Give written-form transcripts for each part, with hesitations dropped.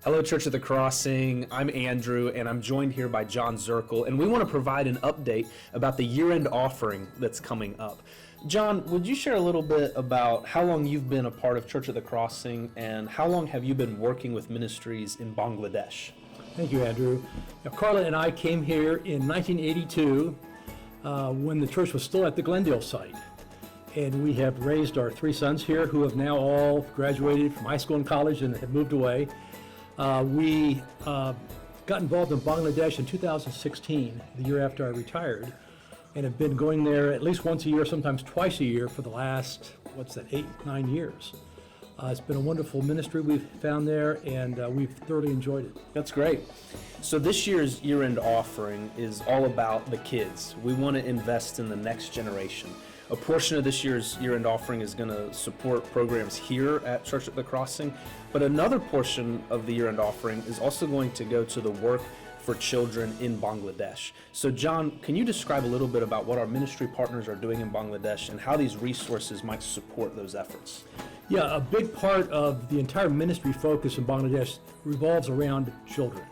Hello, Church of the Crossing. I'm Andrew, and I'm joined here by John Zirkle, and we want to provide an update about the year-end offering that's coming up. John, would you share a little bit about how long you've been a part of Church of the Crossing, and how long have you been working with ministries in Bangladesh? Thank you, Andrew. Now, Carla and I came here in 1982 when the church was still at the Glendale site. And we have raised our three sons here who have now all graduated from high school and college and have moved away. We got involved in Bangladesh in 2016, the year after I retired, and have been going there at least once a year, sometimes twice a year for the last, 8-9 years. It's been a wonderful ministry we've found there, and we've thoroughly enjoyed it. That's great. So this year's year-end offering is all about the kids. We want to invest in the next generation. A portion of this year's year-end offering is going to support programs here at Church at the Crossing, but another portion of the year-end offering is also going to go to the work for children in Bangladesh. So John, can you describe a little bit about what our ministry partners are doing in Bangladesh and how these resources might support those efforts? Yeah, a big part of the entire ministry focus in Bangladesh revolves around children.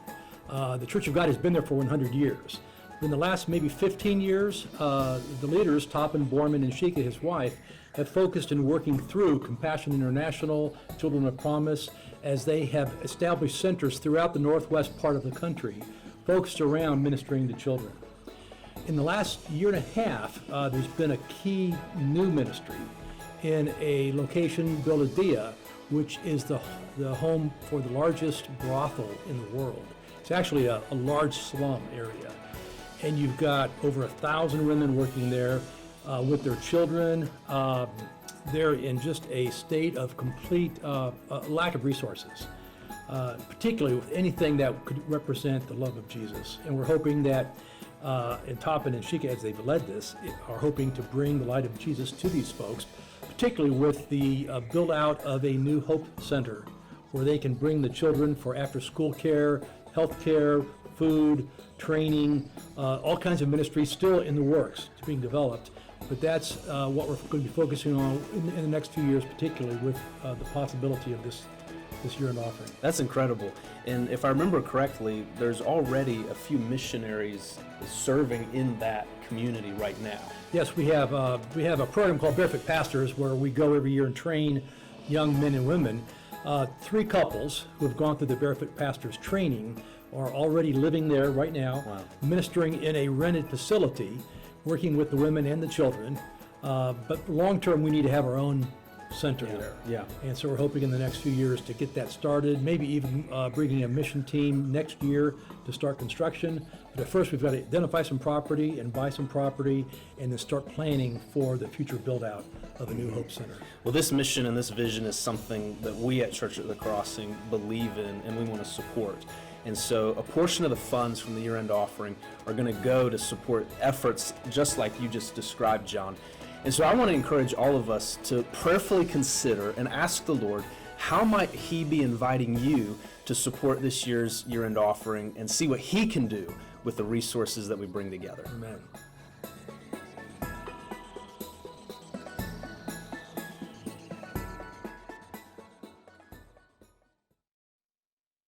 The Church of God has been there for 100 years. In the last maybe 15 years, the leaders, Toppin, Borman, and Shika, his wife, have focused in working through Compassion International, Children of Promise, as they have established centers throughout the northwest part of the country, focused around ministering to children. In the last year and a half, there's been a key new ministry in a location, Biladia, which is the home for the largest brothel in the world. It's actually a large slum area. And you've got over 1,000 women working there with their children. They're in just a state of complete lack of resources, particularly with anything that could represent the love of Jesus. And we're hoping that, and Toppin and Shika, as they've led this, are hoping to bring the light of Jesus to these folks, particularly with the build out of a new Hope Center, where they can bring the children for after-school care, health care, food, training, all kinds of ministries still in the works to being developed. But that's what we're going to be focusing on in the next few years, particularly with the possibility of this year-end offering. That's incredible. And if I remember correctly, there's already a few missionaries serving in that community right now. Yes, we have a program called Barefoot Pastors where we go every year and train young men and women. Three couples who have gone through the Barefoot Pastors training are already living there right now, Wow. ministering in a rented facility, working with the women and the children. But long term, we need to have our own center there. Yeah. And so we're hoping in the next few years to get that started, maybe even bringing a mission team next year to start construction. But at first, we've got to identify some property and buy some property and then start planning for the future build out of a new Hope Center. Well, this mission and this vision is something that we at Church at the Crossing believe in and we want to support. And so a portion of the funds from the year-end offering are going to go to support efforts just like you just described, John. And so I want to encourage all of us to prayerfully consider and ask the Lord, how might He be inviting you to support this year's year-end offering and see what He can do with the resources that we bring together. Amen.